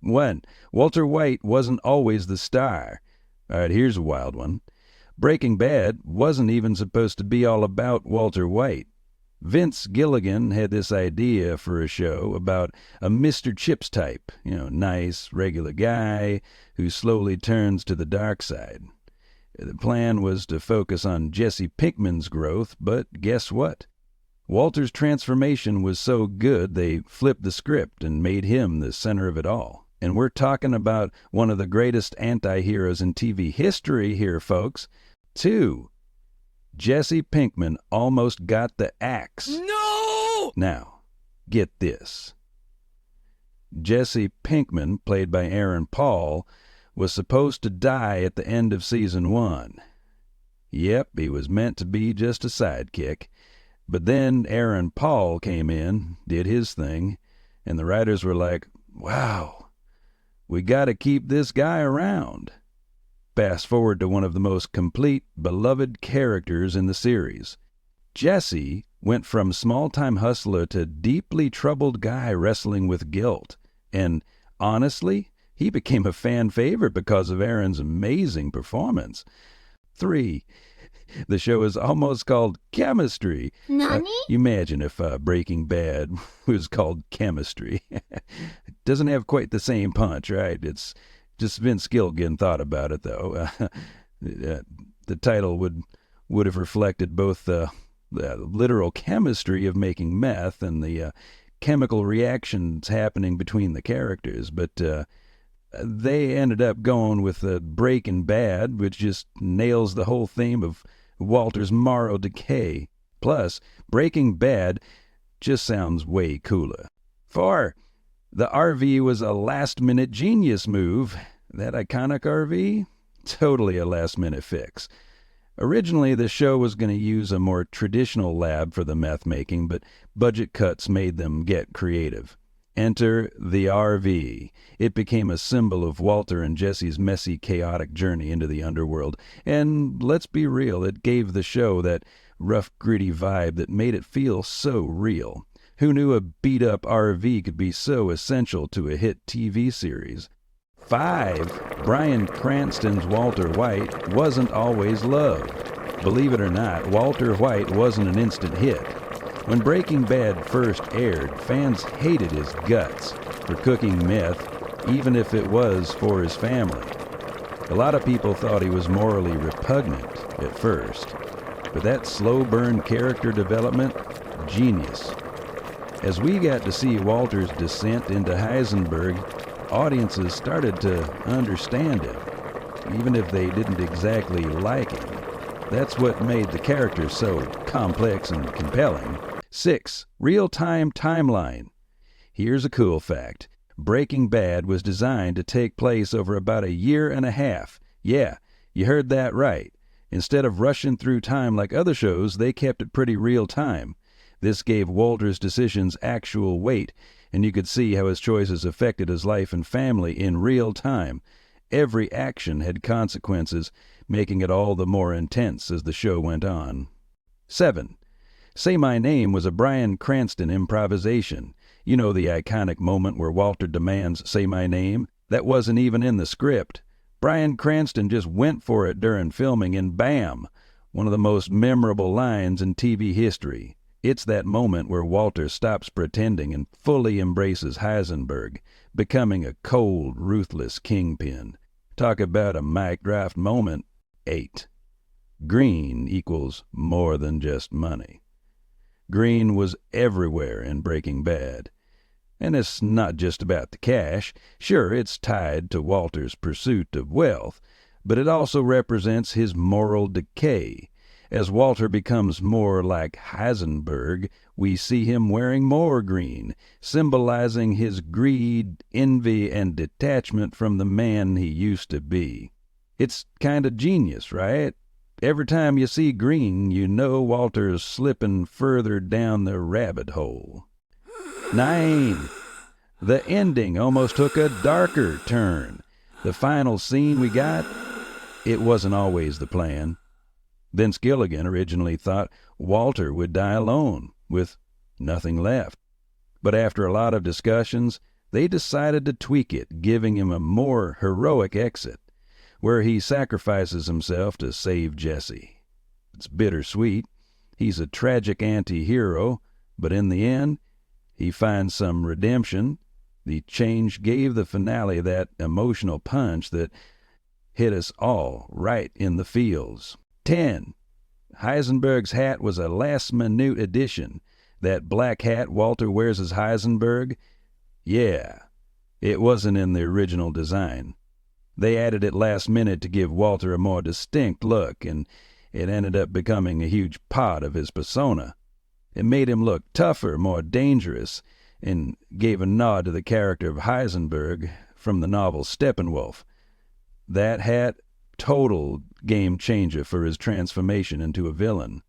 1. Walter White wasn't always the star. All right, here's a wild one. Breaking Bad wasn't even supposed to be all about Walter White. Vince Gilligan had this idea for a show about a Mr. Chips type, nice, regular guy who slowly turns to the dark side. The plan was to focus on Jesse Pinkman's growth, but guess what? Walter's transformation was so good they flipped the script and made him the center of it all. And we're talking about one of the greatest anti-heroes in TV history here, folks. 2. Jesse Pinkman almost got the axe. No! Now, get this. Jesse Pinkman, played by Aaron Paul, was supposed to die at the end of season 1. Yep, he was meant to be just a sidekick. But then Aaron Paul came in, did his thing, and the writers were like, wow, we got to keep this guy around. Fast forward to one of the most complete, beloved characters in the series. Jesse went from small-time hustler to deeply troubled guy wrestling with guilt. And honestly, he became a fan favorite because of Aaron's amazing performance. 3. The show is almost called Chemistry. Nani? Imagine if Breaking Bad was called Chemistry. It doesn't have quite the same punch, right? It's just Vince Gilligan thought about it, though. The title would have reflected both the literal chemistry of making meth and the chemical reactions happening between the characters. But they ended up going with Breaking Bad, which just nails the whole theme of Walter's moral decay. Plus, Breaking Bad just sounds way cooler. 4. The RV was a last-minute genius move. That iconic RV? Totally a last-minute fix. Originally, the show was going to use a more traditional lab for the meth making, but budget cuts made them get creative. Enter the RV. It became a symbol of Walter and Jesse's messy, chaotic journey into the underworld. And let's be real, it gave the show that rough, gritty vibe that made it feel so real. Who knew a beat-up RV could be so essential to a hit TV series? 5. Bryan Cranston's Walter White wasn't always loved. Believe it or not, Walter White wasn't an instant hit. When Breaking Bad first aired, fans hated his guts for cooking meth, even if it was for his family. A lot of people thought he was morally repugnant at first, but that slow-burn character development, genius. As we got to see Walter's descent into Heisenberg, audiences started to understand him, even if they didn't exactly like him. That's what made the character so complex and compelling. 6. Real-time timeline. Here's a cool fact. Breaking Bad was designed to take place over about a year and a half. Yeah, you heard that right. Instead of rushing through time like other shows, they kept it pretty real-time. This gave Walter's decisions actual weight, and you could see how his choices affected his life and family in real time. Every action had consequences, making it all the more intense as the show went on. 7. Say My Name was a Bryan Cranston improvisation. You know, the iconic moment where Walter demands "Say my name"? That wasn't even in the script. Bryan Cranston just went for it during filming, and bam! One of the most memorable lines in TV history. It's that moment where Walter stops pretending and fully embraces Heisenberg, becoming a cold, ruthless kingpin. Talk about a mic drop moment. 8. Green equals more than just money. Green was everywhere in Breaking Bad. And it's not just about the cash. Sure, it's tied to Walter's pursuit of wealth, but it also represents his moral decay. As Walter becomes more like Heisenberg, we see him wearing more green, symbolizing his greed, envy, and detachment from the man he used to be. It's kind of genius, right? Every time you see green, you know Walter's slipping further down the rabbit hole. 9. The ending almost took a darker turn. The final scene we got, it wasn't always the plan. Vince Gilligan originally thought Walter would die alone, with nothing left. But after a lot of discussions, they decided to tweak it, giving him a more heroic exit, where he sacrifices himself to save Jesse. It's bittersweet. He's a tragic anti-hero, but in the end, he finds some redemption. The change gave the finale that emotional punch that hit us all right in the feels. 10. Heisenberg's hat was a last-minute addition. That black hat Walter wears as Heisenberg, yeah, it wasn't in the original design. They added it last minute to give Walter a more distinct look, and it ended up becoming a huge part of his persona. It made him look tougher, more dangerous, and gave a nod to the character of Heisenberg from the novel Steppenwolf. That hat, total game changer for his transformation into a villain.